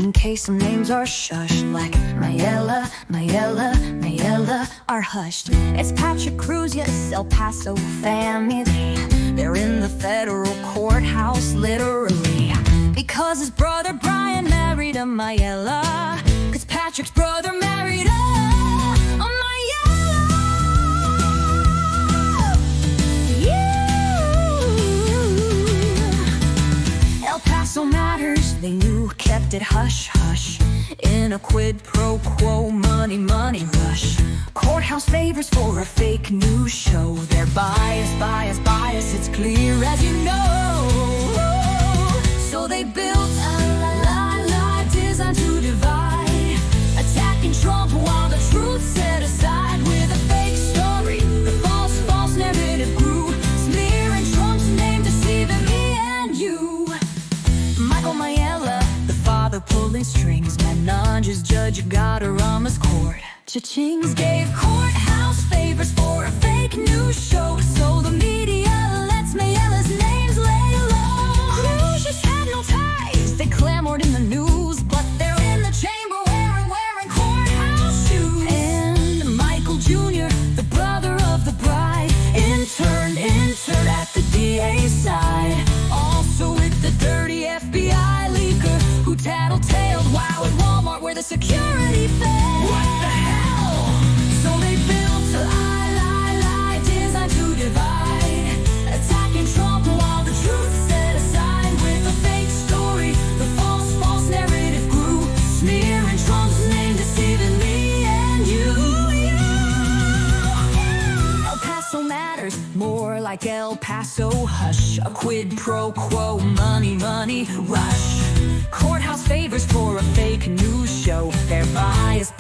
in case some names are shushed, like Mayella, Mayella, Mayella are hushed. It's Patrick Cruz, yes, El Paso family. They're in the federal courthouse, literally, because his brother Brian married a Mayella. Cause Patrick's brother married a Mayella. El Paso matters, they knew, kept it hush-hush, in a quid pro quo, money rush. Courthouse favors for a fake news show. They're bias, it's clear as you know. So they built a lie designed to divide, attacking Trump while the truth set aside. With a fake story, the false narrative grew, smearing Trump's name, deceiving me and you. Michael Mayella, the father pulling strings, Menange's judge got Rama's court. Cha-chings gave courthouse favors for a fake news show, so the media lets Mayella's names lay low. Cruz just had no ties, they clamored in the news, but they're in the chamber wearing courthouse shoes. And Michael Jr., the brother of the bride, interned at the DA's side, also with the dirty FBI leaker who tattletaled while at Walmart where the security fed. What the hell? So they built a lie designed to divide, attacking Trump while the truth set aside. With a fake story, the false narrative grew, smearing Trump's name, deceiving me and you. El Paso matters, more like El Paso hush, a quid pro quo, money rush. Courthouse favors for a fake news show. They're bias,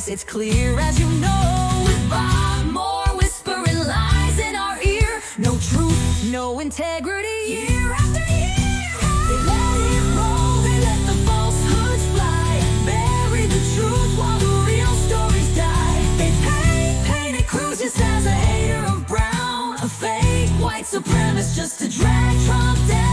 it's clear as you know. With Bob Moore whispering lies in our ear, no truth, no integrity, year after year. They let it roll, they let the falsehoods fly, bury the truth while the real stories die. They painted Cruz just as a hater of Brown, a fake white supremacist just to drag Trump down.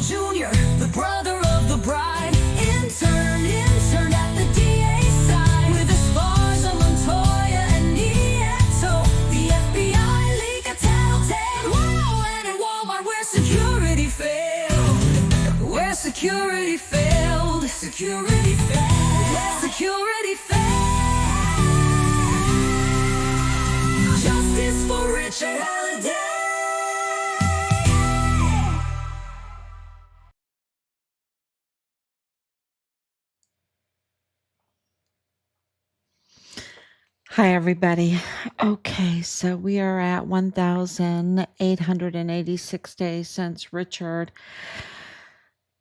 Jr., the brother of the bride, interned at the DA's side, with the scars of Montoya and Nieto. The FBI leak a tattletale. Wow, and in Walmart where security failed, where security failed, where security failed. Justice for Richard Halliday. Hi, everybody. Okay, so we are at 1,886 days since Richard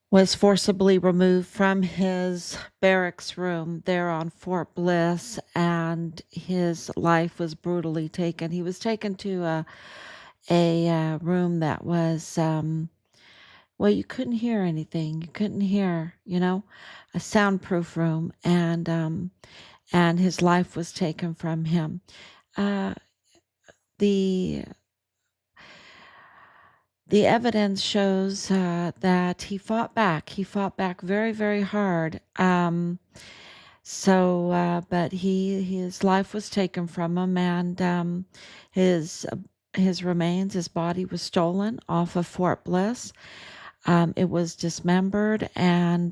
was forcibly removed from his barracks room there on Fort Bliss, and his life was brutally taken. He was taken to a room that was, well, you couldn't hear anything. You couldn't hear, a soundproof room, and his life was taken from him. The evidence shows that he fought back. He fought back very, very hard. But his life was taken from him, and his remains, his body was stolen off of Fort Bliss. It was dismembered, and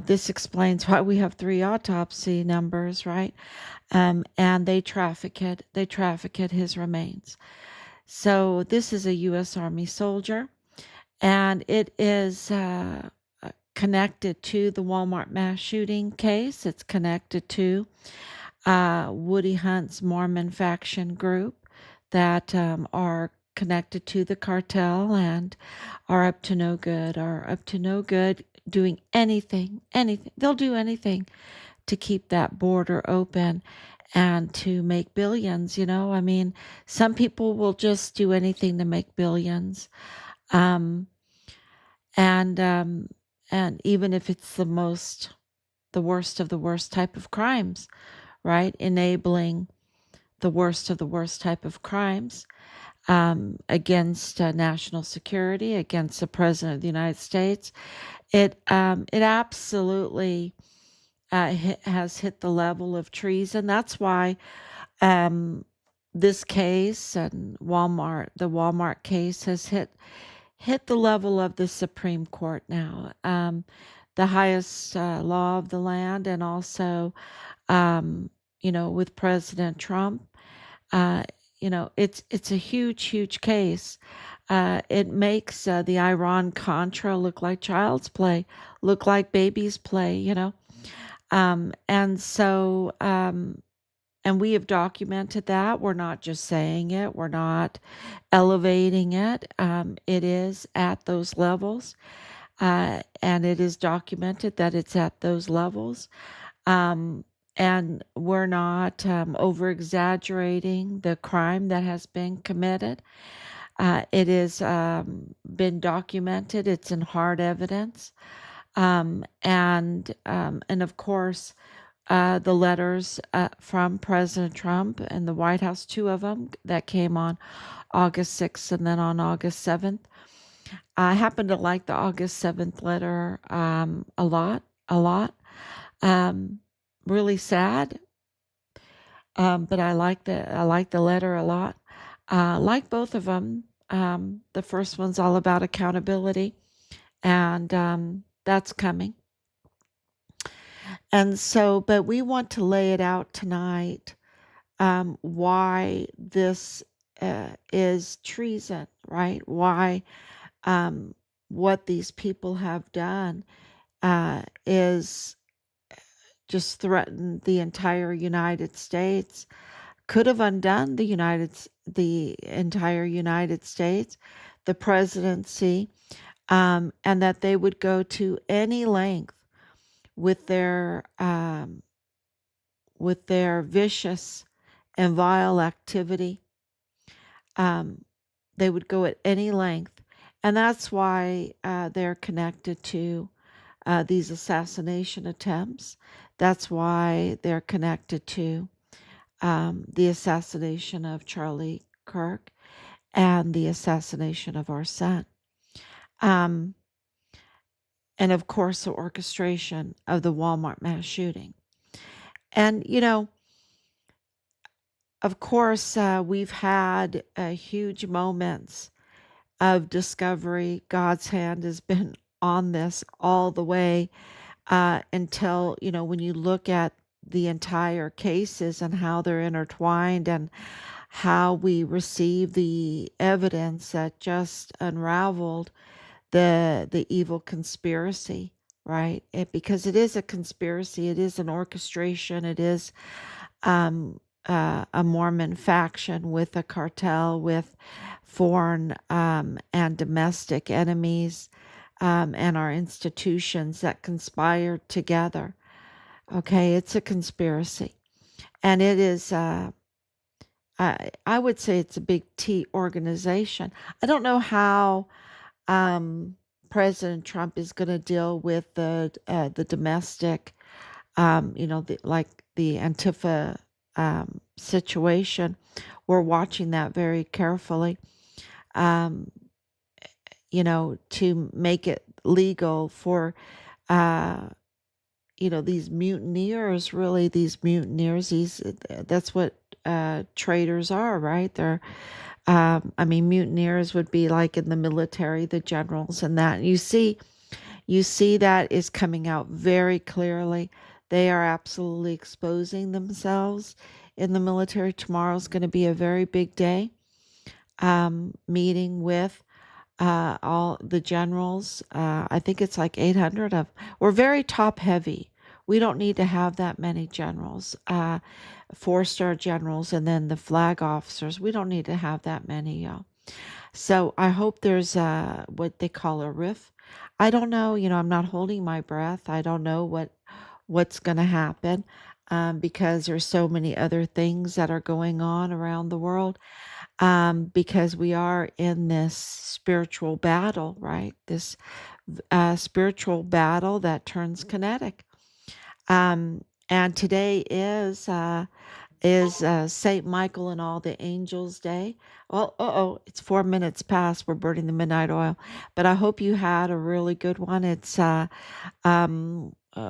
this explains why we have 3 autopsy numbers, right? And they trafficked his remains. So this is a U.S. Army soldier, and it is connected to the Walmart mass shooting case. It's connected to Woody Hunt's Mormon faction group that are connected to the cartel and are up to no good, doing anything. They'll do anything to keep that border open and to make billions. Some people will just do anything to make billions. And even if it's the worst of the worst type of crimes, right? Enabling the worst of the worst type of crimes. against national security, against the president of the United States. It absolutely has hit the level of treason. That's why um, this case and the Walmart case has hit the level of the Supreme Court now, the highest law of the land, and also, um, with President Trump. Uh, it's a huge case. It makes the Iran Contra look like child's play, look like baby's play. And so, and we have documented that. We're not just saying it. We're not elevating it. It is at those levels, and it is documented that it's at those levels. Um, and we're not over exaggerating the crime that has been committed. It has been documented. It's in hard evidence, and of course, the letters from President Trump and the White House, two of them that came on August 6th and then on August 7th. I happen to like the August 7th letter a lot, a lot. Um, Really sad, but I like the letter a lot. Like both of them. The first one's all about accountability, and that's coming. And so, but we want to lay it out tonight, why this is treason, right? Why what these people have done is just threatened the entire United States, could have undone the entire United States, the presidency, and that they would go to any length with their vicious and vile activity. They would go at any length, and that's why they're connected to these assassination attempts. That's why they're connected to the assassination of Charlie Kirk and the assassination of our son. Um, and of course, the orchestration of the Walmart mass shooting. And, of course, we've had huge moments of discovery. God's hand has been on this all the way until, when you look at the entire cases and how they're intertwined and how we receive the evidence that just unraveled the evil conspiracy, right? Because it is a conspiracy, it is an orchestration, it is a Mormon faction with a cartel, with foreign and domestic enemies, and our institutions that conspired together. Okay, it's a conspiracy, and it is. I would say it's a big T organization. I don't know how President Trump is going to deal with the domestic, the Antifa situation. We're watching that very carefully, um, to make it legal for, uh, these mutineers, really, that's what traitors are, right? Mutineers would be like in the military, the generals and that. You see that is coming out very clearly. They are absolutely exposing themselves in the military. Tomorrow's going to be a very big day, meeting with all the generals. I think it's like 800 of. We're very top heavy. We don't need to have that many generals, 4-star generals, and then the flag officers. We don't need to have that many, y'all. So I hope there's what they call a riff. I don't know. I'm not holding my breath. I don't know what's going to happen, because there's so many other things that are going on around the world, because we are in this spiritual battle, right? This spiritual battle that turns kinetic. And today is is Saint Michael and all the angels day. Well, it's 4 minutes past. We're burning the midnight oil, but I hope you had a really good one.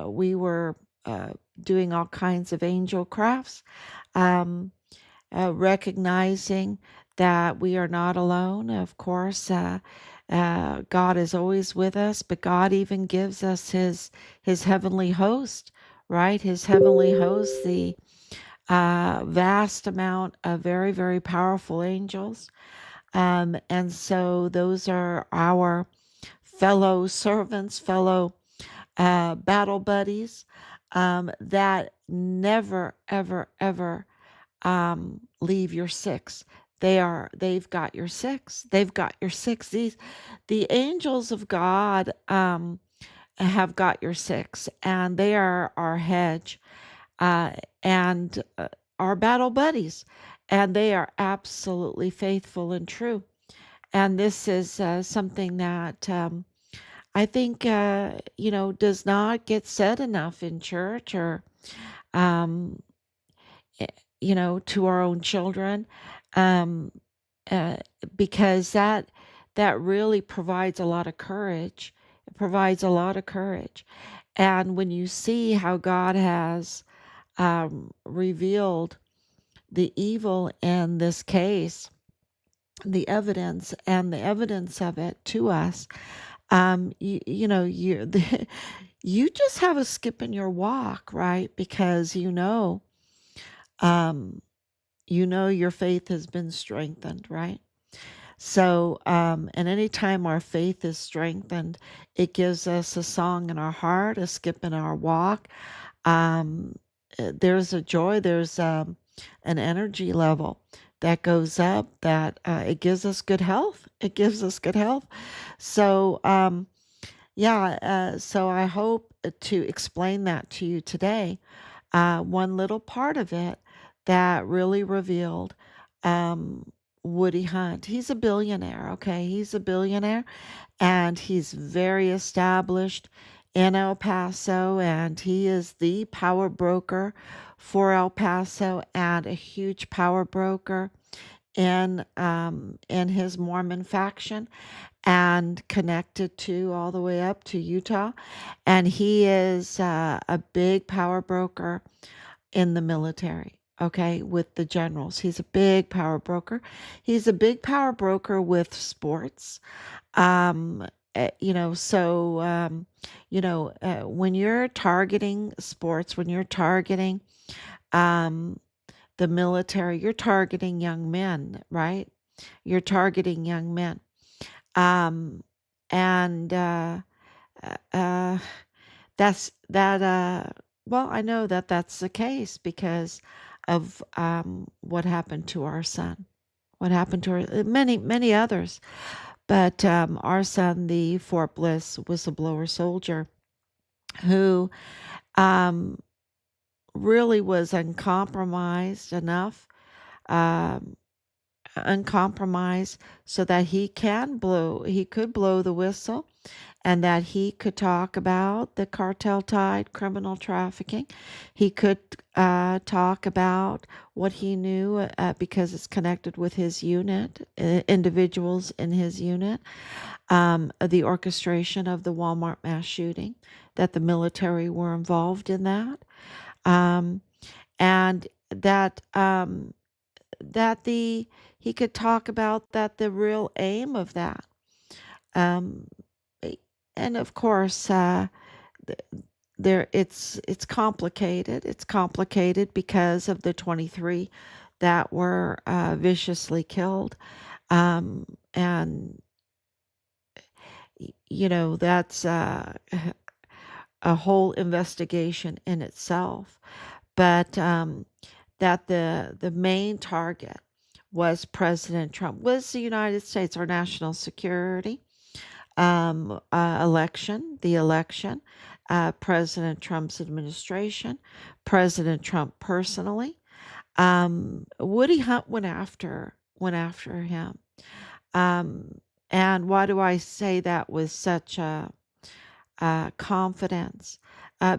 We were doing all kinds of angel crafts, um, recognizing that we are not alone. Of course, God is always with us, but God even gives us His heavenly host, right? His heavenly host, the vast amount of very, very powerful angels. And so those are our fellow servants, fellow battle buddies that never, ever, ever leave your six. They've got your six. They've got your six. The angels of God have got your six, and they are our hedge uh, and our battle buddies, and they are absolutely faithful and true. And this is something that I think does not get said enough in church or um, eh, to our own children, um, uh, because that really provides a lot of courage. It provides a lot of courage, and when you see how God has revealed the evil in this case, the evidence of it to us, you just have a skip in your walk, right? Because um, your faith has been strengthened, right? So, and anytime our faith is strengthened, it gives us a song in our heart, a skip in our walk. Um, there's a joy, there's an energy level that goes up that it gives us good health. It gives us good health. So, yeah, so I hope to explain that to you today. One little part of it that really revealed um, Woody Hunt. He's a billionaire, okay? He's a billionaire and he's very established in El Paso, and he is the power broker for El Paso and a huge power broker in his Mormon faction and connected to all the way up to Utah. And he is a big power broker in the military, okay, with the generals. He's a big power broker. He's a big power broker with sports. Um, when you're targeting sports, when you're targeting um, the military, you're targeting young men, right? You're targeting young men. Um, and uh, uh, that's that. Well, I know that that's the case because of what happened to our son, what happened to many, many others. But our son, the Fort Bliss whistleblower soldier, who um, really was uncompromised enough, um, uncompromised, so that he could blow the whistle, and that he could talk about the cartel tied criminal trafficking. He could talk about what he knew because it's connected with his unit, individuals in his unit, the orchestration of the Walmart mass shooting, that the military were involved in that, um, and that he could talk about that the real aim of that. Um, and of course, th- it's complicated. It's complicated because of the 23 that were viciously killed, and that's a whole investigation in itself. But that the main target was President Trump, was the United States, our national security, the election, President Trump's administration, President Trump personally. Woody Hunt went after him. Um, and why do I say that with such a confidence?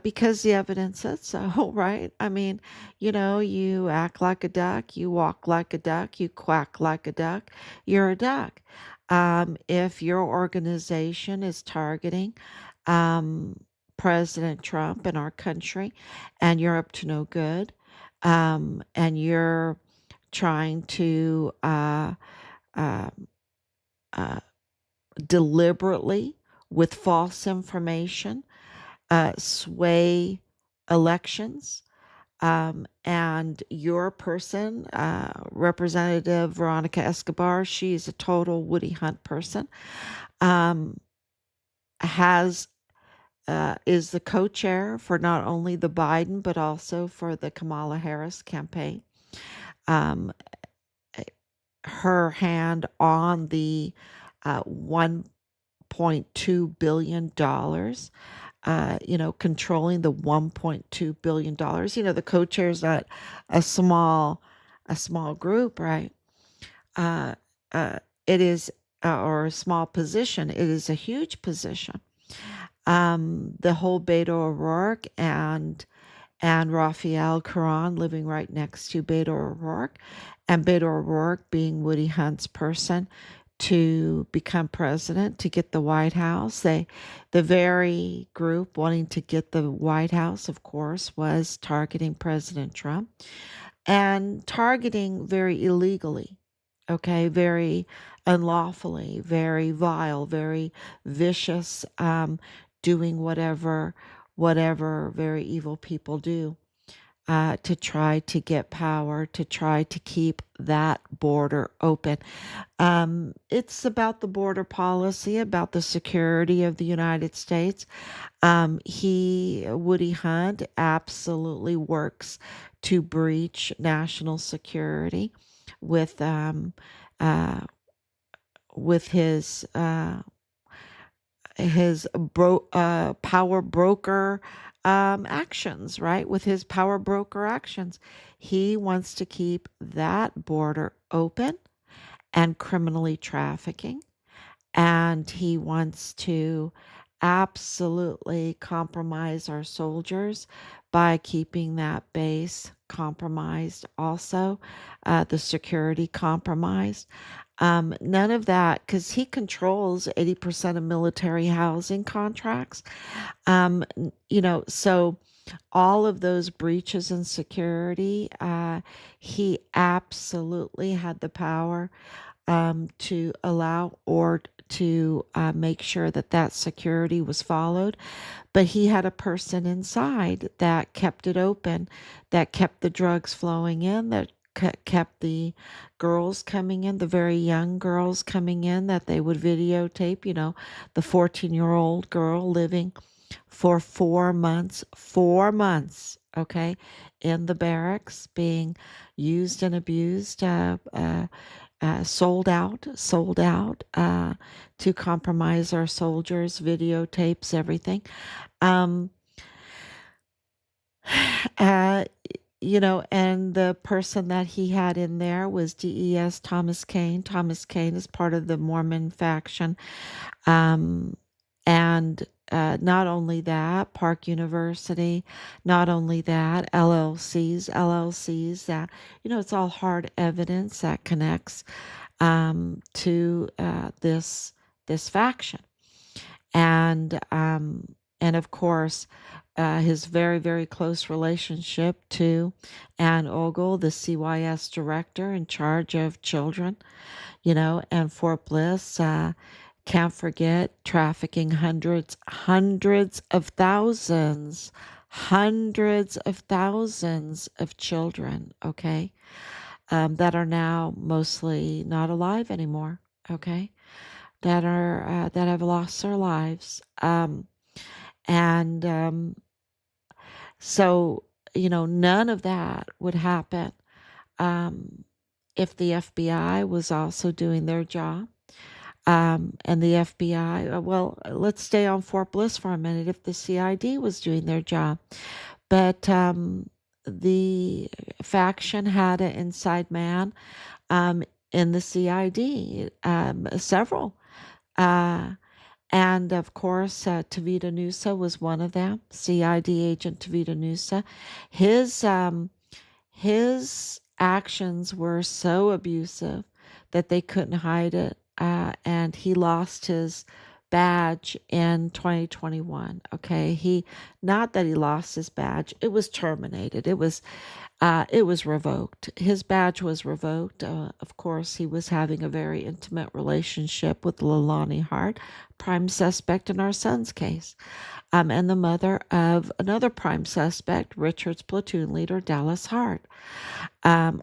because the evidence said so, right? I mean, you act like a duck, you walk like a duck, you quack like a duck, you're a duck. If your organization is targeting um, President Trump and our country, and you're up to no good, and you're trying to uh, uh, deliberately, with false information, sway elections, and your person, Representative Veronica Escobar, she's a total Woody Hunt person, um, has is the co-chair for not only the Biden but also for the Kamala Harris campaign. Um, her hand on the $1.2 billion, controlling the $1.2 billion. The co-chair's not a small a small group, right? Uh, it is, or a small position. It is a huge position. The whole Beto O'Rourke and Raphael Caron living right next to Beto O'Rourke, and Beto O'Rourke being Woody Hunt's person to become president, to get the White House. The very group wanting to get the White House, of course, was targeting President Trump, and targeting very illegally, okay, very unlawfully, very vile, very vicious, doing whatever very evil people do, to try to get power, to try to keep that border open. It's about the border policy, about the security of the United States. Woody Hunt, absolutely works to breach national security with uh, with his power broker actions, right? With his power broker actions, he wants to keep that border open and criminally trafficking, and he wants to absolutely compromise our soldiers by keeping that base compromised, also the security compromised. None of that, because he controls 80% of military housing contracts. So all of those breaches in security, he absolutely had the power to allow or to make sure that that security was followed. But he had a person inside that kept it open, that kept the drugs flowing in, that kept the girls coming in, the very young girls coming in, that they would videotape, the 14-year-old girl living for 4 months, okay, in the barracks, being used and abused, sold out to compromise our soldiers, videotapes, everything. Um, uh, and the person that he had in there was DES Thomas Kane. Thomas Kane is part of the Mormon faction. Um, and not only that, Park University, not only that, LLCs that, it's all hard evidence that connects to this faction. And of course, his very, very close relationship to Ann Ogle, the CYS director in charge of children, and Fort Bliss. Can't forget trafficking hundreds of thousands of children, okay, that are now mostly not alive anymore, okay, that have lost their lives. And So, none of that would happen um, if the FBI was also doing their job. And the FBI, well, let's stay on Fort Bliss for a minute. If the CID was doing their job, but the faction had an inside man in the CID, several. Uh, And of course, Tavita Nusa was one of them. CID agent Tavita Nusa. His his actions were so abusive that they couldn't hide it, and he lost his badge in 2021. Okay, he not that he lost his badge; it was terminated. It was revoked. His badge was revoked. Of course, he was having a very intimate relationship with Leilani Hart, prime suspect in our son's case, and the mother of another prime suspect, Richard's platoon leader, Dallas Hart.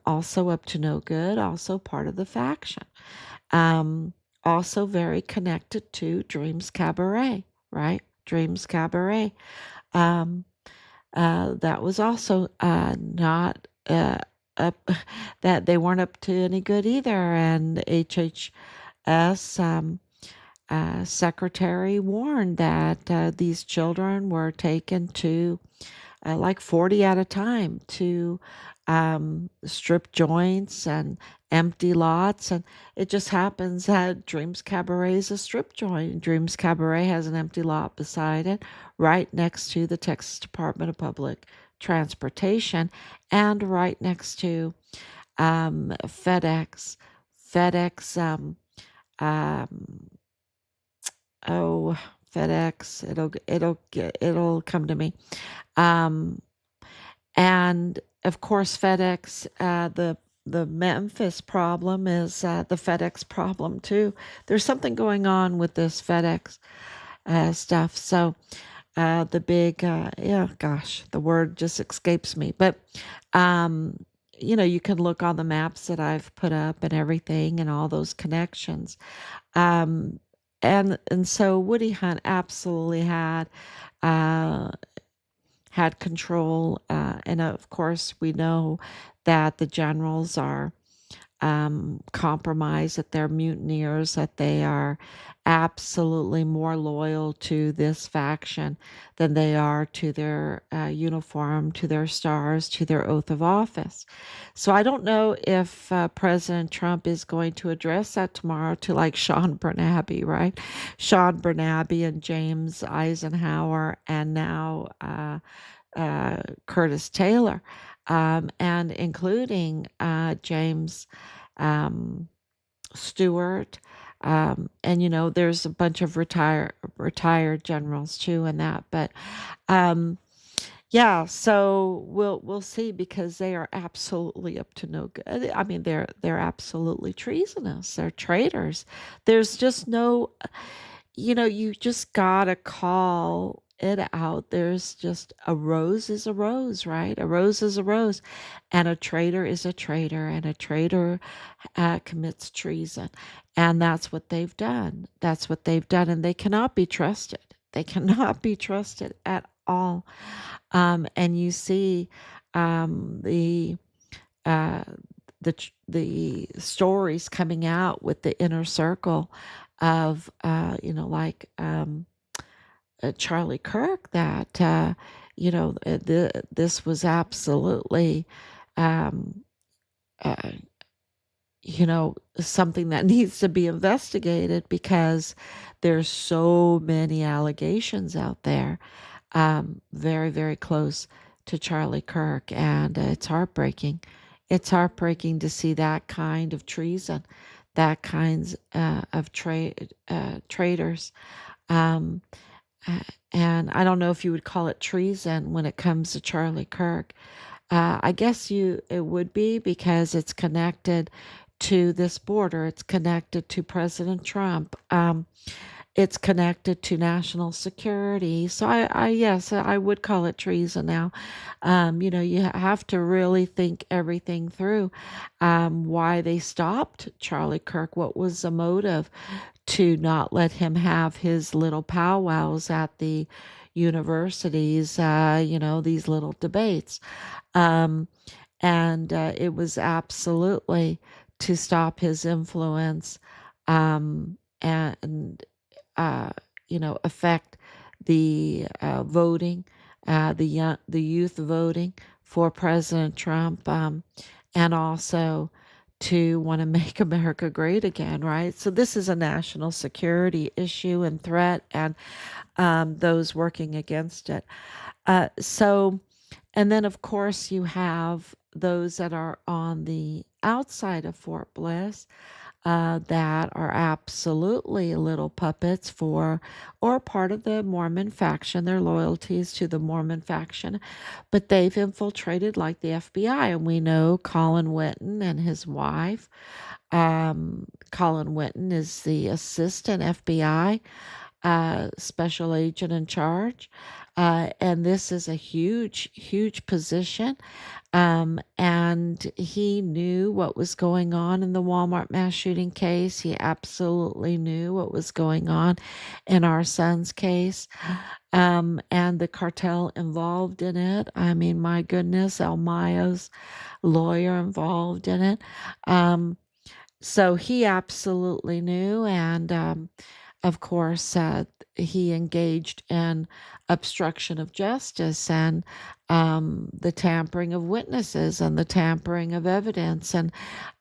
Also up to no good, also part of the faction. Um, Also very connected to Dreams Cabaret, right? Dreams Cabaret. Um, that was also not up, that they weren't up to any good either. And HHS secretary warned that these children were taken to like 40 at a time to strip joints and empty lots. And it just happens that Dreams Cabaret is a strip joint. Dreams Cabaret has an empty lot beside it, right next to the Texas Department of Public Transportation, and right next to FedEx. FedEx, um, oh, FedEx, it'll come to me. Um, And of course, FedEx, the Memphis problem is the FedEx problem too. There's something going on with this FedEx stuff. So the big, yeah, gosh, the word just escapes me. But um, you can look on the maps that I've put up and everything, and all those connections. Um, and so Woody Hunt absolutely uh, had control. And of course, we know that the generals are compromised, that they're mutineers, that they are absolutely more loyal to this faction than they are to their uniform, to their stars, to their oath of office. So I don't know if President Trump is going to address that tomorrow to like Sean Bernabe, right? Sean Bernabe and James Eisenhower, and now Curtis Taylor, and including James um, Stewart. And there's a bunch of retired generals too in that. But um, yeah, so we'll see, because they are absolutely up to no good. I mean, they're absolutely treasonous. They're traitors. There's just no, you just gotta call it out. There's just a rose is a rose, right? A rose is a rose, and a traitor is a traitor, and a traitor commits treason, and that's what they've done. That's what they've done, and they cannot be trusted. They cannot be trusted at all. And you see the uh, the stories coming out with the inner circle of like Charlie Kirk, that this was absolutely um, uh, something that needs to be investigated, because there's so many allegations out there, very, very close to Charlie Kirk, and it's heartbreaking. It's heartbreaking to see that kind of treason, that kinds of traitors. Um, and I don't know if you would call it treason when it comes to Charlie Kirk. I guess it would be, because it's connected to this border. It's connected to President Trump. It's connected to national security. So yes, I would call it treason now. You have to really think everything through. Why they stopped Charlie Kirk? What was the motive to not let him have his little powwows at the universities? These little debates. Um, and it was absolutely to stop his influence, and uh, affect the voting, the youth voting for President Trump, and also to want to make America great again, right? So this is a national security issue and threat, and those working against it. So, and then of course you have those that are on the outside of Fort Bliss, that are absolutely little puppets for, or part of the Mormon faction. Their loyalties to the Mormon faction, but they've infiltrated like the FBI. And we know Colin Whitten and his wife. Colin Whitten is the assistant FBI special agent in charge. And this is a huge, huge position. And he knew what was going on in the Walmart mass shooting case. He absolutely knew what was going on in our son's case. And the cartel involved in it. I mean, my goodness, El Mayo's lawyer involved in it. So he absolutely knew. And of course, he engaged in obstruction of justice and the tampering of witnesses and the tampering of evidence. And,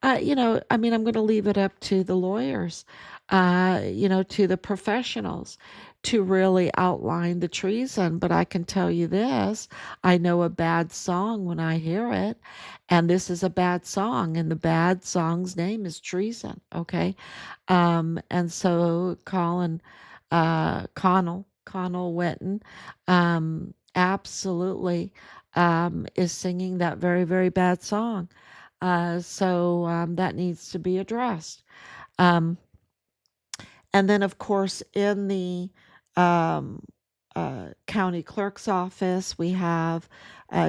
I mean, I'm going to leave it up to the lawyers, to the professionals to really outline the treason. But I can tell you this, I know a bad song when I hear it. And this is a bad song, and the bad song's name is treason. Okay. And so Connell Witten, absolutely, is singing that very, very bad song. So that needs to be addressed. Um, and then, of course, in the um, county clerk's office, we have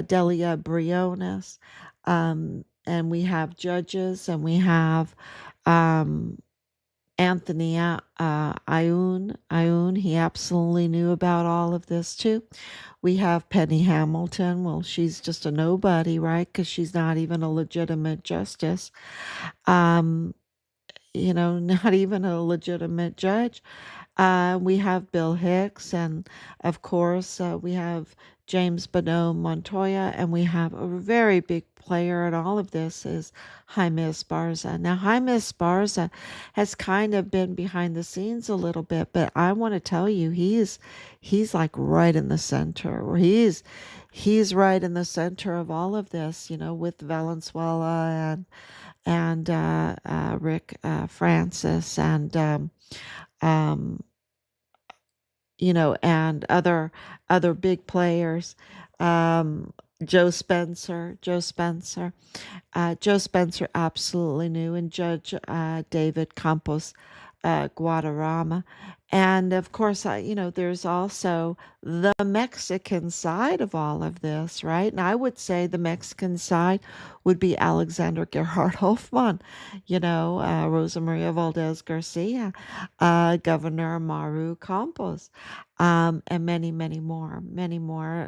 Delia Briones, and we have judges, and we have um, Anthony Ayun, he absolutely knew about all of this too. We have Penny Hamilton. Well, she's just a nobody, right? Because she's not even a legitimate justice. Um, not even a legitimate judge. We have Bill Hicks, and of course, we have James Bonneau Montoya, and we have a very big player in all of this is Jaime Esparza. Now, Jaime Esparza has kind of been behind the scenes a little bit, but I want to tell you, he's like right in the center, or he's right in the center of all of this, with Valenzuela and Rick Francis and um, and other big players. Um, Joe Spencer absolutely knew, and Judge David Campos Guadarrama. And of course, there's also the Mexican side of all of this, right? And I would say the Mexican side would be Alexander Gerhard Hofmann, Rosa Maria Valdez Garcia, Governor Maru Campos, and many, many more,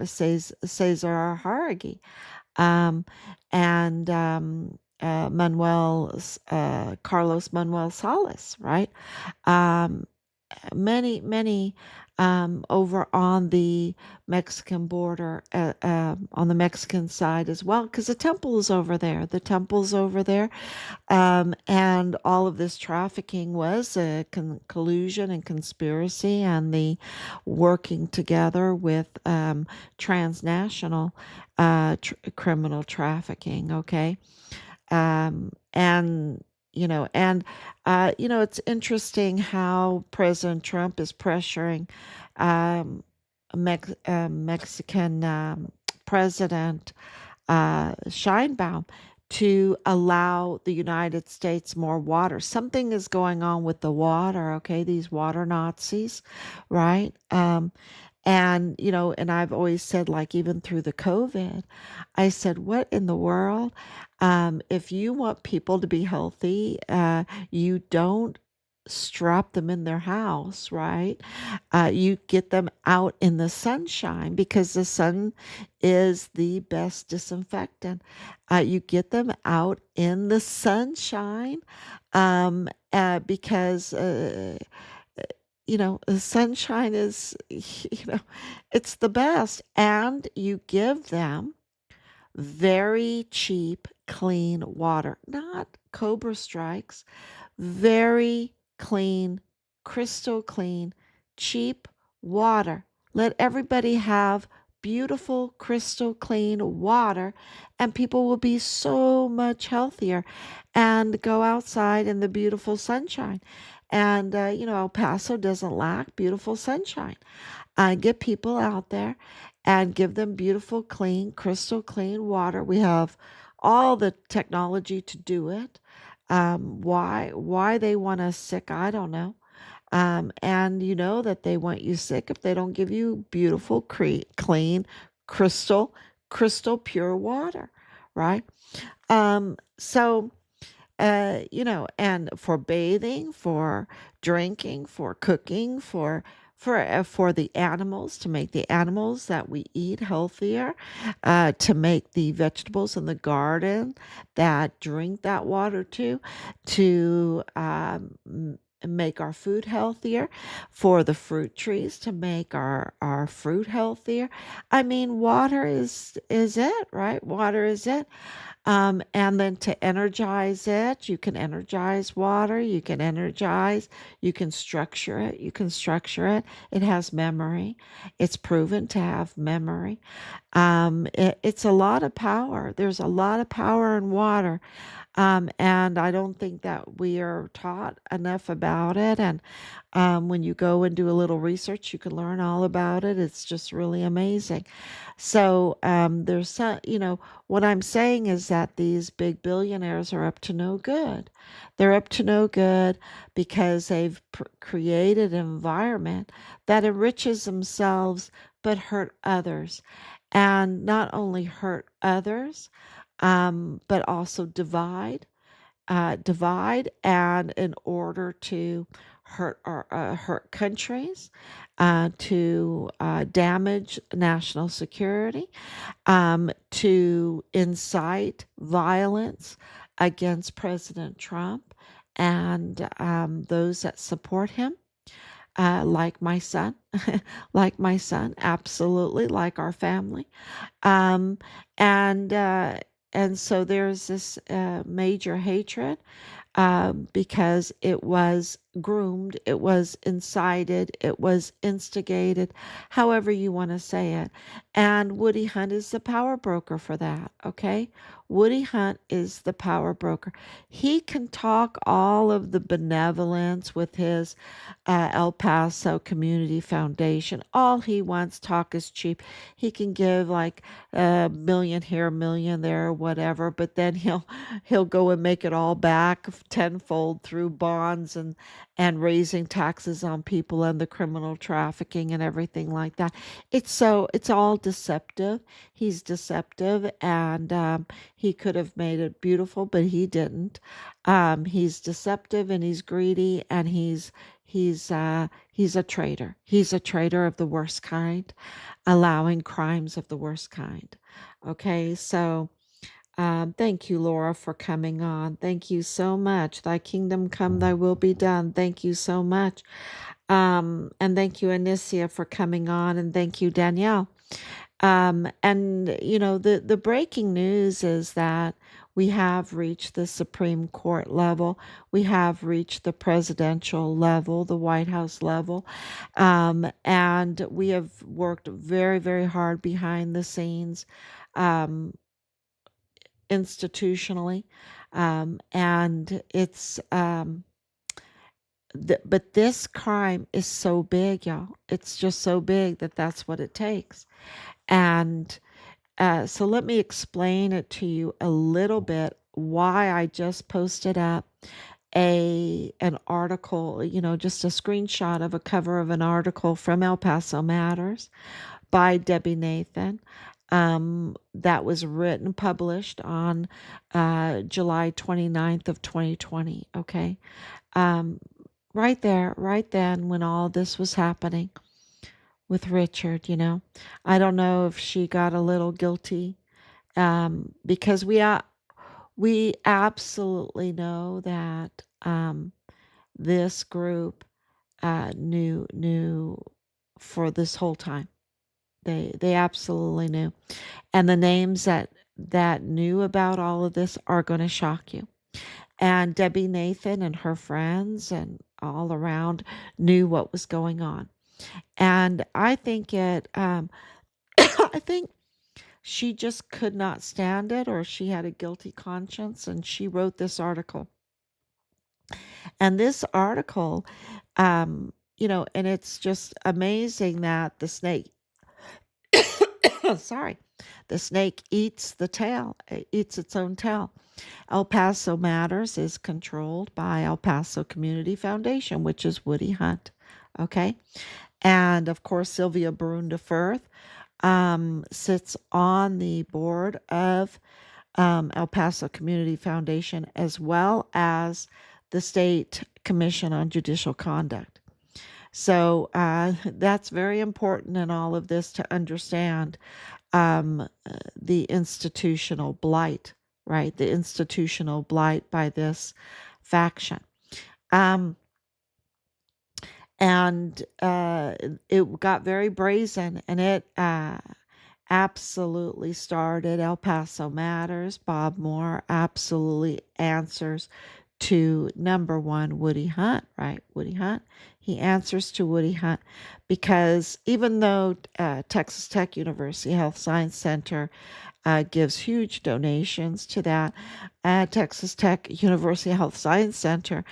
Cesar Haragi, um, and Carlos Manuel Salas, right? Um, many over on the Mexican border, on the Mexican side as well, because the temple is over there. The temple's over there. And all of this trafficking was a collusion and conspiracy, and the working together with transnational criminal trafficking. Okay. And it's interesting how President Trump is pressuring Mexican President Scheinbaum to allow the United States more water. Something is going on with the water, okay? These water Nazis, right? And I've always said, like, even through the COVID, I said, what in the world? If you want people to be healthy, you don't strap them in their house, right? You get them out in the sunshine, because the sun is the best disinfectant. You get them out in the sunshine, because the sunshine is, it's the best. And you give them very cheap, clean water, not Cobra Strikes, very clean, crystal clean, cheap water. Let everybody have beautiful, crystal clean water, and people will be so much healthier and go outside in the beautiful sunshine. And, El Paso doesn't lack beautiful sunshine. Get people out there and give them beautiful, clean, crystal clean water. We have all the technology to do it. Why they want us sick, I don't know. And you know that they want you sick if they don't give you beautiful, clean, crystal pure water, right? So and for bathing, for drinking, for cooking, for the animals, to make the animals that we eat healthier, to make the vegetables in the garden that drink that water to make our food healthier, for the fruit trees to make our fruit healthier. I mean, water is it, right? Water is it. And then to energize it, you can energize water, you can structure it, It has memory. It's proven to have memory. It's a lot of power. There's a lot of power in water. And I don't think that we are taught enough about it. And when you go and do a little research, you can learn all about it. It's just really amazing. So there's some, what I'm saying is that these big billionaires are up to no good. They're up to no good because they've created an environment that enriches themselves but hurt others. And not only hurt others, but also divide, and in order to hurt countries, to damage national security, to incite violence against President Trump and those that support him. Like my son, absolutely, like our family. Um, and uh, and so there's this major hatred because it was groomed, it was incited, it was instigated, however you want to say it. And Woody Hunt is the power broker for that, okay? Woody Hunt is the power broker. He can talk all of the benevolence with his El Paso Community Foundation. All he wants, talk is cheap. He can give like a million here, a million there, whatever, but then he'll go and make it all back tenfold through bonds and raising taxes on people and the criminal trafficking and everything like that. It's all deceptive. He's deceptive, and he could have made it beautiful, but he didn't. He's deceptive and he's greedy, and he's a traitor. He's a traitor of the worst kind, allowing crimes of the worst kind. Okay, so thank you, Laura, for coming on. Thank you so much. Thy kingdom come, thy will be done. Thank you so much. And thank you, Anicia, for coming on. And thank you, Danielle. And the breaking news is that we have reached the Supreme Court level. We have reached the presidential level, the White House level. And we have worked very, very hard behind the scenes, institutionally. And it's, but this crime is so big, y'all. It's just so big that that's what it takes. And so let me explain it to you a little bit why I just posted up an article, just a screenshot of a cover of an article from El Paso Matters by Debbie Nathan, that was published on July 29th of 2020. Okay. Right there, right then, when all this was happening with Richard, I don't know if she got a little guilty, because we absolutely know that this group knew for this whole time. They absolutely knew, and the names that knew about all of this are going to shock you. And Debbie Nathan and her friends and all around knew what was going on. And I think I think she just could not stand it, or she had a guilty conscience, and she wrote this article. And this article, and it's just amazing that the snake, sorry, the snake eats the tail, eats its own tail. El Paso Matters is controlled by El Paso Community Foundation, which is Woody Hunt. Okay. And of course, Sylvia Barunda Firth sits on the board of El Paso Community Foundation, as well as the State Commission on Judicial Conduct. So that's very important in all of this to understand the institutional blight, right? The institutional blight by this faction. And it got very brazen, and it absolutely started El Paso Matters. Bob Moore absolutely answers to number one, Woody Hunt, right? Woody Hunt. He answers to Woody Hunt because even though Texas Tech University Health Science Center gives huge donations to that, Texas Tech University Health Science Center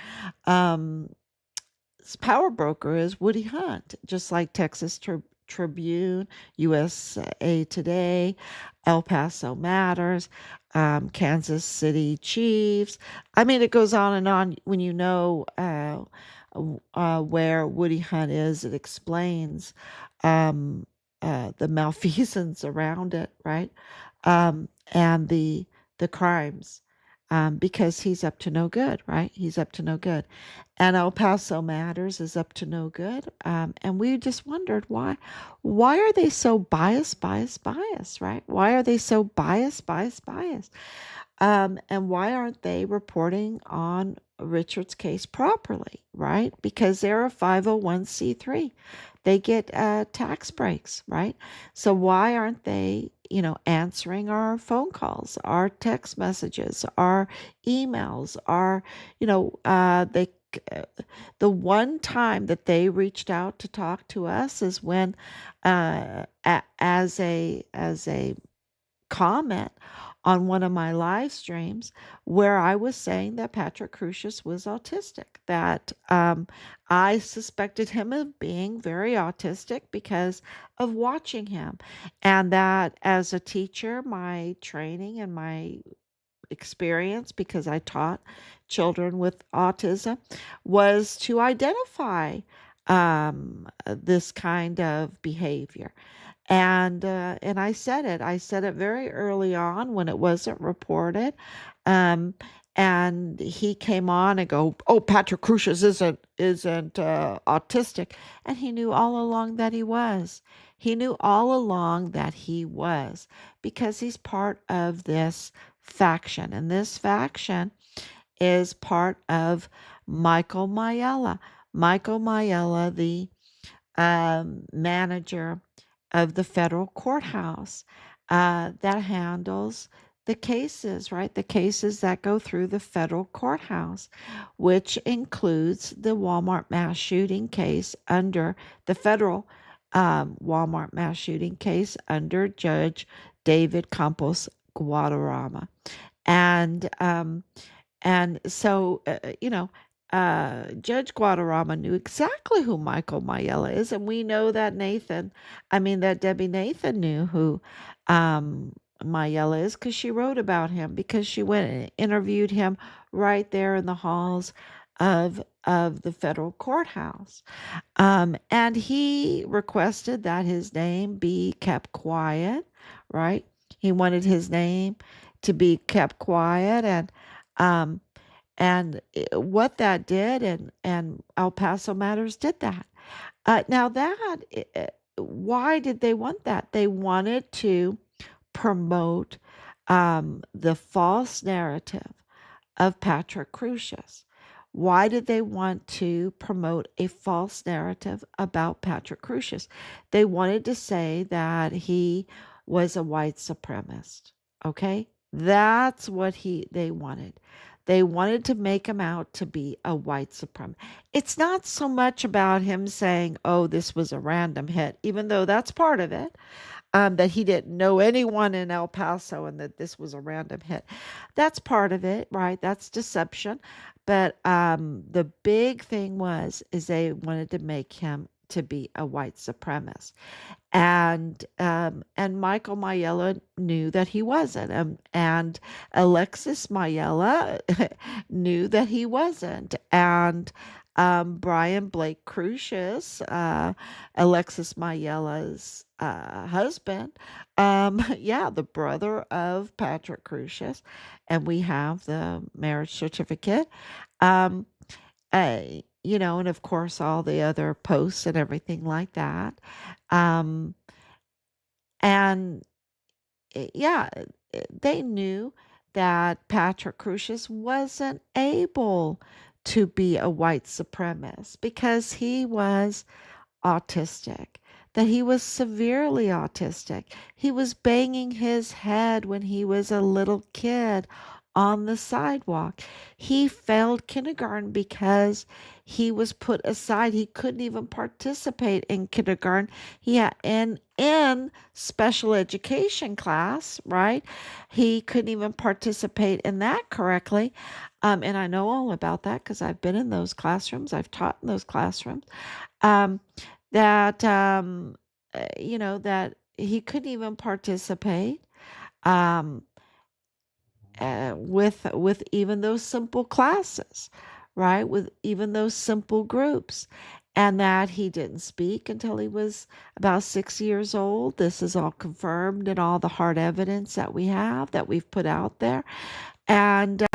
power broker is Woody Hunt, just like Texas Tribune, USA Today, El Paso Matters, Kansas City Chiefs. I mean, it goes on and on. When you know where Woody Hunt is, it explains the malfeasance around it, right? And the crimes. Because he's up to no good, right? He's up to no good. And El Paso Matters is up to no good. And we just wondered why. Why are they so biased, right? Why are they so biased? And why aren't they reporting on Richard's case properly, right? Because they're a 501c3. They get tax breaks, right? So why aren't they, answering our phone calls, our text messages, our emails, our, they the one time that they reached out to talk to us is when as a comment on one of my live streams where I was saying that Patrick Crucius was autistic, that I suspected him of being very autistic because of watching him. And that as a teacher, my training and my experience, because I taught children with autism, was to identify this kind of behavior. And I said it. I said it very early on when it wasn't reported. Um, and he came on and go, "Oh, Patrick Crucius isn't autistic," and he knew all along that he was. He knew all along that he was because he's part of this faction, and this faction is part of Michael Mayella. Michael Mayella, the manager of the federal courthouse that handles the cases, right? The cases that go through the federal courthouse, which includes the Walmart mass shooting case under the federal Walmart mass shooting case under Judge David Campos Guadarrama. And so, Judge Guadarrama knew exactly who Michael Mayella is, and we know that that Debbie Nathan knew who Mayella is because she wrote about him, because she went and interviewed him right there in the halls of the federal courthouse. And he requested that his name be kept quiet, right? He wanted his name to be kept quiet, um, and what that did, and El Paso Matters did that. Now why did they want that? They wanted to promote the false narrative of Patrick Crucius. Why did they want to promote a false narrative about Patrick Crucius? They wanted to say that he was a white supremacist. Okay? That's what they wanted. They wanted to make him out to be a white supremacist. It's not so much about him saying, oh, this was a random hit, even though that's part of it, that he didn't know anyone in El Paso and that this was a random hit. That's part of it, right? That's deception. But the big thing is they wanted to make him to be a white supremacist, and Michael Mayella knew that he wasn't, and Alexis Mayella knew that he wasn't, and Brian Blake Crucius, Alexis Mayella's husband, yeah, the brother of Patrick Crucius, and we have the marriage certificate. Um, and of course, all the other posts and everything like that. Um, and yeah, they knew that Patrick Crucius wasn't able to be a white supremacist because he was autistic, that he was severely autistic. He was banging his head when he was a little kid on the sidewalk. He failed kindergarten because he was put aside. He couldn't even participate in kindergarten. He had in special education class, right? He couldn't even participate in that correctly. And I know all about that because I've been in those classrooms. I've taught in those classrooms. Um, that that he couldn't even participate um, with even those simple classes, right? With even those simple groups, and that he didn't speak until he was about 6 years old. This is all confirmed in all the hard evidence that we have that we've put out there, and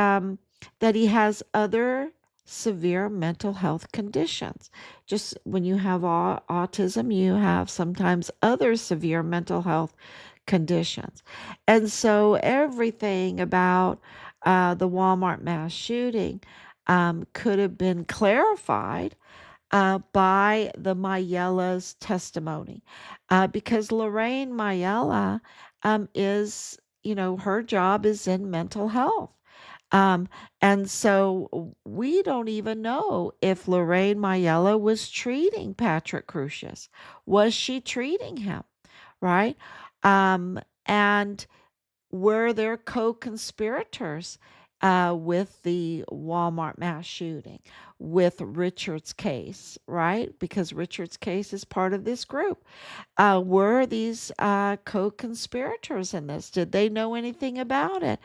that he has other severe mental health conditions. Just when you have autism, you have sometimes other severe mental health conditions. And so everything about the Walmart mass shooting could have been clarified by the Mayella's testimony, because Lorraine Mayella is, her job is in mental health. Um, and so we don't even know if Lorraine Mayella was treating Patrick Crucius. Was she treating him? Right? And were there co-conspirators with the Walmart mass shooting, with Richard's case, right? Because Richard's case is part of this group. Were these co-conspirators in this? Did they know anything about it?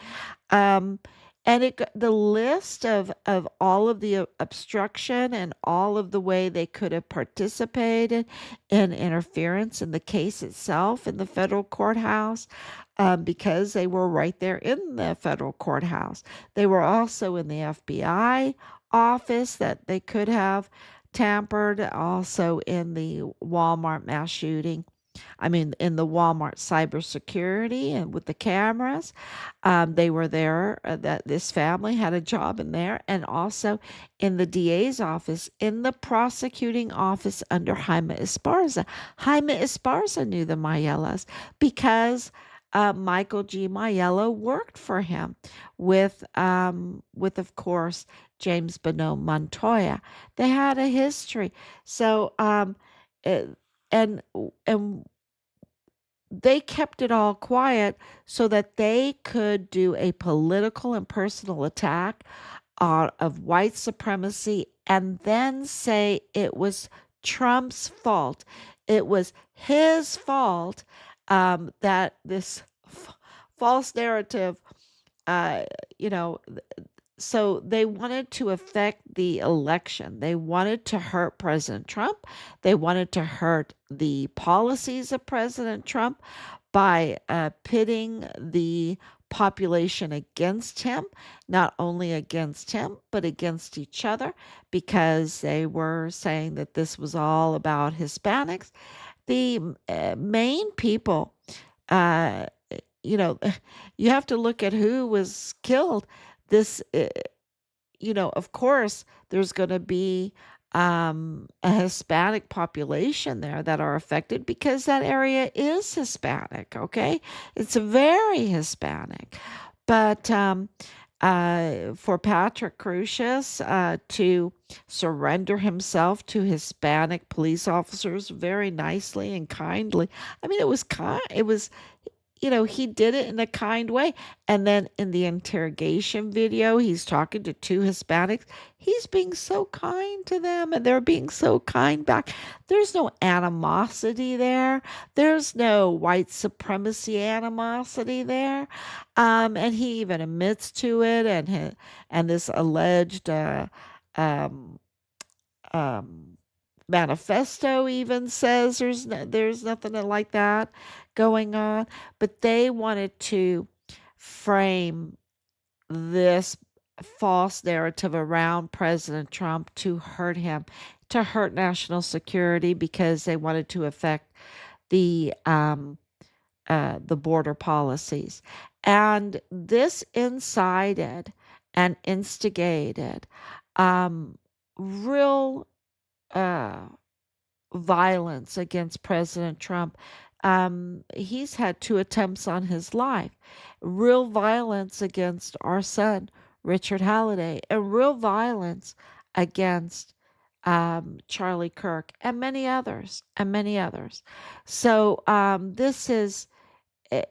Um, and the list of all of the obstruction and all of the way they could have participated in interference in the case itself in the federal courthouse, because they were right there in the federal courthouse. They were also in the FBI office that they could have tampered, also in the Walmart mass shooting. I mean, in the Walmart cybersecurity and with the cameras, they were there. That this family had a job in there, and also in the DA's office, in the prosecuting office under Jaime Esparza. Jaime Esparza knew the Mayellas because Michael G. Mayella worked for him with of course James Bonneau Montoya. They had a history. So uh, and and they kept it all quiet so that they could do a political and personal attack of white supremacy and then say it was Trump's fault. It was his fault, that this false narrative, uh, you know, so they wanted to affect the election. They wanted to hurt President Trump. They wanted to hurt the policies of President Trump by pitting the population against him, not only against him, but against each other, because they were saying that this was all about Hispanics. The main people, uh, you know, you have to look at who was killed. This, of course, there's going to be a Hispanic population there that are affected because that area is Hispanic. Okay, it's very Hispanic, but for Patrick Crucius to surrender himself to Hispanic police officers very nicely and kindly. I mean, it was kind. It was, he did it in a kind way. And then in the interrogation video, he's talking to two Hispanics. He's being so kind to them and they're being so kind back. There's no animosity there. There's no white supremacy animosity there. And he even admits to it and this alleged um, um, manifesto even says there's nothing like that going on, but they wanted to frame this false narrative around President Trump to hurt him, to hurt national security because they wanted to affect the border policies. And this incited and instigated real uh, violence against President Trump. He's had two attempts on his life, real violence against our son, Richard Halliday, and real violence against Charlie Kirk and many others, and many others. So this is eh,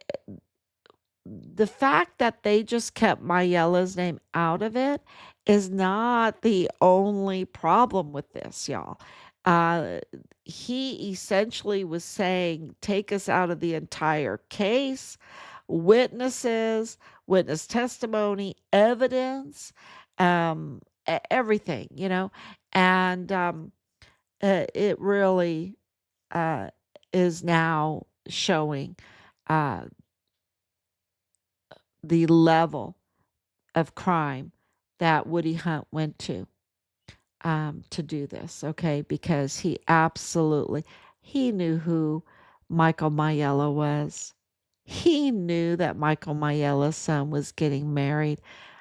the fact that they just kept Mayella's name out of it is not the only problem with this, y'all. Uh, he essentially was saying, take us out of the entire case, witnesses, witness testimony, evidence, everything, and it really uh, is now showing uh, the level of crime that Woody Hunt went to do this, okay? Because he knew who Michael Mayella was. He knew that Michael Mayella's son was getting married.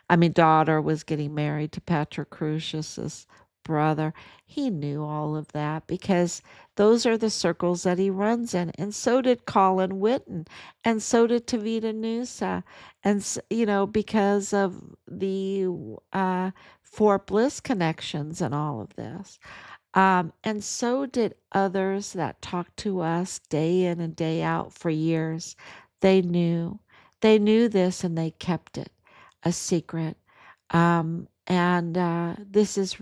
I mean, daughter was getting married to Patrick Crucius's brother. He knew all of that because those are the circles that he runs in. And so did Colin Whitten. And so did Tavita Nusa. And, because of the Fort Bliss connections and all of this. And so did others that talked to us day in and day out for years. They knew. They knew this and they kept it a secret. And this is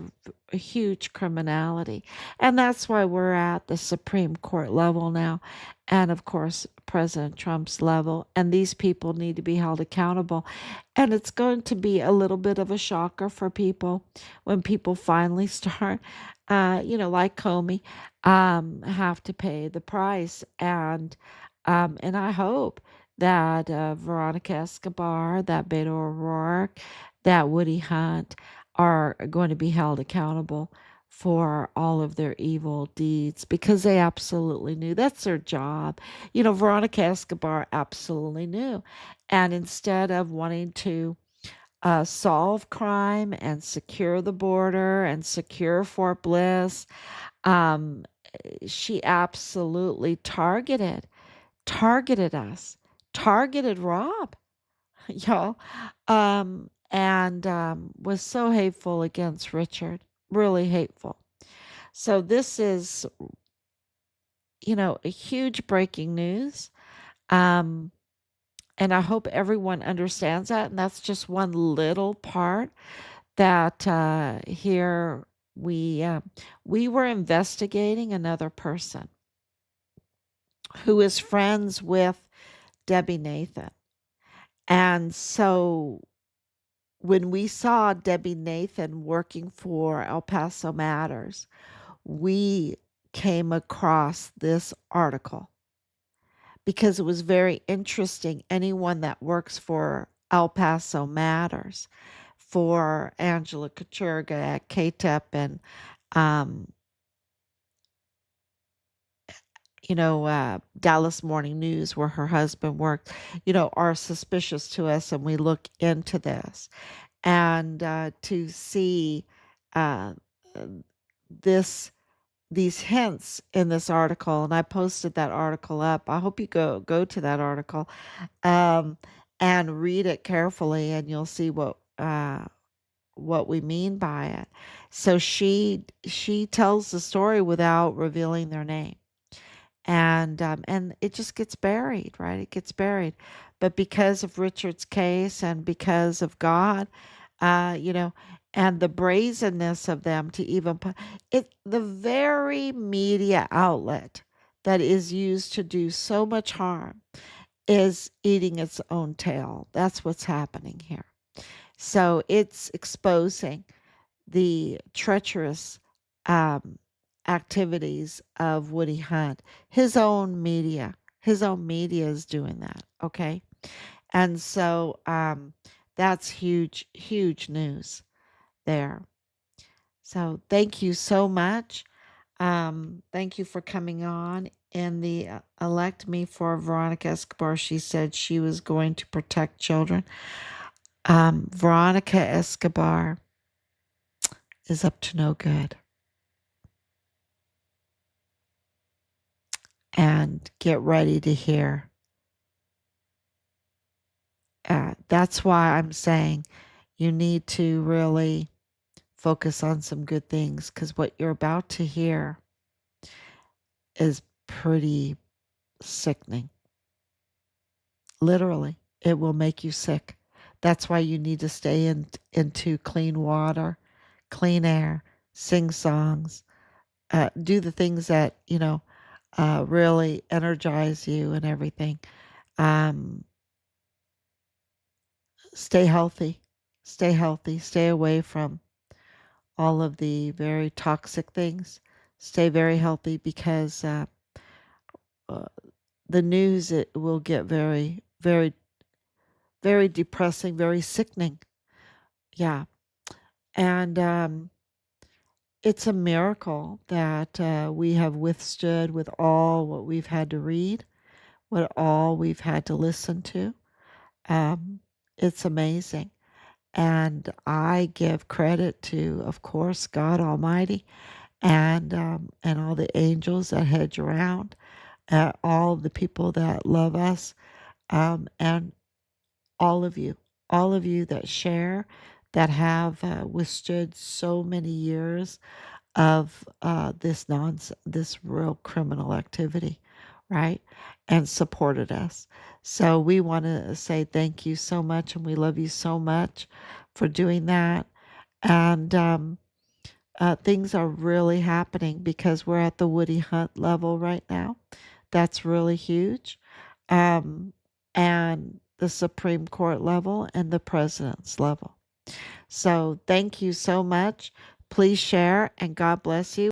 a huge criminality. And that's why we're at the Supreme Court level now. And of course, President Trump's level. And these people need to be held accountable. And it's going to be a little bit of a shocker for people when people finally start, like Comey, have to pay the price. And I hope that Veronica Escobar, that Beto O'Rourke, that Woody Hunt are going to be held accountable for all of their evil deeds because they absolutely knew that's their job. Veronica Escobar absolutely knew. And instead of wanting to solve crime and secure the border and secure Fort Bliss, um, she absolutely targeted us, targeted Rob, y'all, and was so hateful against Richard, really hateful. So this is, a huge breaking news. Um, and I hope everyone understands that. And that's just one little part that here we were investigating another person who is friends with Debbie Nathan. And so when we saw Debbie Nathan working for El Paso Matters, we came across this article because it was very interesting. Anyone that works for El Paso Matters, for Angela Kachurga at KTEP and um, Dallas Morning News, where her husband worked, are suspicious to us, and we look into this. And to see uh, this these hints in this article, and I posted that article up. I hope you go to that article um, and read it carefully, and you'll see what what we mean by it. So she tells the story without revealing their name, and it just gets buried, right? It gets buried, but because of Richard's case and because of God, you know, and the brazenness of them to even put it, the very media outlet that is used to do so much harm is eating its own tail. That's what's happening here. So it's exposing the treacherous um, activities of Woody Hunt. His own media is doing that. Okay. And so that's huge, huge news there. So thank you so much. Thank you for coming on. In the elect me for Veronica Escobar, she said she was going to protect children. Veronica Escobar is up to no good. And get ready to hear. That's why I'm saying you need to really focus on some good things, because what you're about to hear is pretty sickening. Literally, it will make you sick. That's why you need to stay into clean water, clean air, sing songs, do the things that, really energize you and everything. Um, Stay healthy. Stay healthy. Stay away from all of the very toxic things. Stay very healthy, because uh, the news, it will get very, very, very depressing, very sickening. Yeah. And it's a miracle that we have withstood with all what we've had to read, what all we've had to listen to. Um, it's amazing. And I give credit to, of course, God Almighty, and all the angels that hedge around, all the people that love us, and all of you that share, that have withstood so many years of this nonsense, this real criminal activity, right? And supported us. So we want to say thank you so much, and we love you so much for doing that. And things are really happening because we're at the Woody Hunt level right now. That's really huge. Um, and the Supreme Court level and the president's level. So thank you so much. Please share, and God bless you.